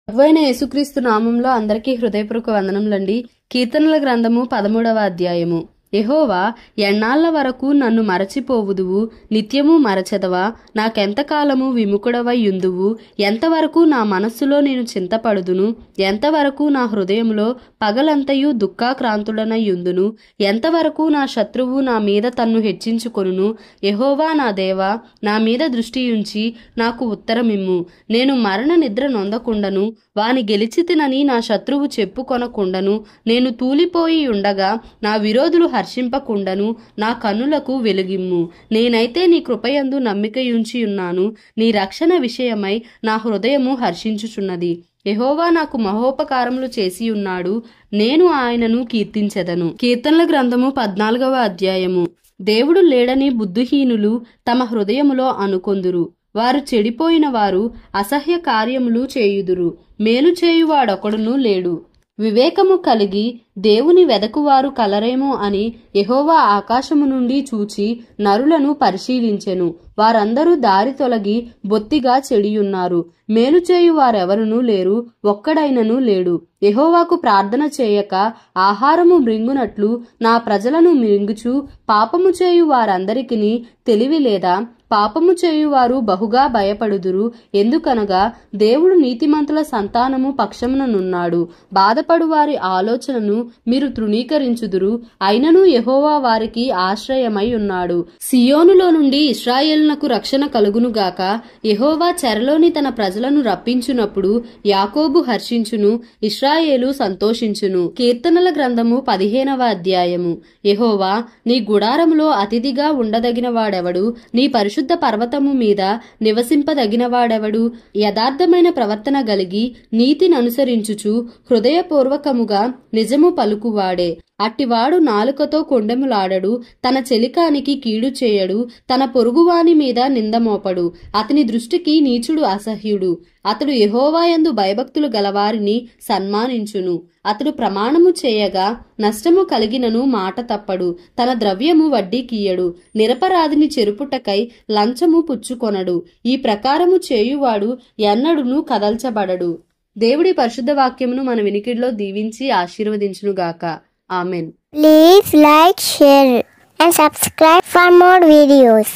ప్రభువైన యేసుక్రీస్తు నామంలో అందరికీ హృదయపూర్వక వందనములండి. కీర్తనల గ్రంథము 13వ అధ్యాయము. యెహోవా, ఎన్నాళ్ల వరకు నన్ను మరచిపోవుదువు? నిత్యము మరచెదవా? నాకెంతకాలము విముఖుడవై యుందువు? ఎంతవరకు నా మనస్సులో నేను చింతపడుదును? ఎంతవరకు నా హృదయములో పగలంతయు దుఃఖాక్రాంతుడనై యుందును? ఎంతవరకు నా శత్రువు నా మీద తన్ను హెచ్చించుకొనును? యెహోవా నా దేవా, నా మీద దృష్టియుంచి నాకు ఉత్తరమిమ్ము. నేను మరణ నిద్ర నొందకుండను, వాని గెలిచితినని నా శత్రువు చెప్పుకొనకుండను. నేను తూలిపోయి ఉండగా నా విరోధులు హర్షింపకుండను. నా కన్నులకు వెలుగిమ్ము. నేనైతే నీ కృపయందు నమ్మికయుంచి ఉన్నాను. నీ రక్షణ విషయమై నా హృదయము హర్షించుచున్నది. యెహోవా నాకు మహోపకారములు చేసి ఉన్నాడు, నేను ఆయనను కీర్తించెదను. కీర్తనల గ్రంథము 14వ అధ్యాయము. దేవుడు లేడని బుద్ధిహీనులు తమ హృదయములో అనుకొందురు. వారు చెడిపోయిన వారు అసహ్య కార్యములు చేయుదురు. మేలు చేయువాడొకడును లేడు. వివేకము కలిగి దేవుని వెదకువారు కలరేమో అని యెహోవా ఆకాశము నుండి చూచి నరులను పరిశీలించెను. వారందరూ దారి తొలగి బొత్తిగా చెడియున్నారు. మేలు చేయు వారెవరునూ లేరు, ఒక్కడైనను లేడు. యెహోవాకు ప్రార్థన చేయక ఆహారము మృంగునట్లు నా ప్రజలను మృంగుచు పాపము చేయు వారందరికిని తెలివి లేదా? పాపము చేయువారు బహుగా భయపడుదురు. ఎందుకనగా దేవుడు నీతిమంతుల సంతానము పక్షముననున్నాడు. బాధపడు వారి ఆలోచనను మీరు తృణీకరించుదురు. అయినను యెహోవా వారికి ఆశ్రయమై ఉన్నాడు. సియోనులో నుండి ఇశ్రాయేలునకు రక్షణ కలుగునుగాక. యెహోవా చెరలోని తన ప్రజలను రప్పించునప్పుడు యాకోబు హర్షించును, ఇశ్రాయేలు సంతోషించును. కీర్తనల గ్రంథము 15వ అధ్యాయము. యెహోవా, నీ గుడారములో అతిథిగా ఉండదగిన వాడెవడు? నీ పరిశుద్ధ పర్వతము మీద నివసింపదగిన వాడెవడు? యథార్థమైన ప్రవర్తన గలిగి నీతిననుసరించుచు హృదయపూర్వకముగా నిజము పలుకువాడే. అట్టివాడు నాలుకతో కొండెములాడడు, తన చెలికానికి కీడు చేయడు, తన పొరుగువాని మీద నిందమోపడు. అతని దృష్టికి నీచుడు అసహ్యుడు. అతడు యెహోవాయందు భయభక్తులు గలవారిని సన్మానించును. అతడు ప్రమాణము చేయగా నష్టము కలిగినను మాట తప్పడు. తన ద్రవ్యము వడ్డీకియ్యడు. నిరపరాధిని చెరుపుటకై లంచము పుచ్చుకొనడు. ఈ ప్రకారము చేయువాడు ఎన్నడును కదల్చబడడు. దేవుడి పరిశుద్ధ వాక్యమును మన వినికిడిలో దీవించి ఆశీర్వదించునుగాక. Amen. Please like, share and subscribe for more videos.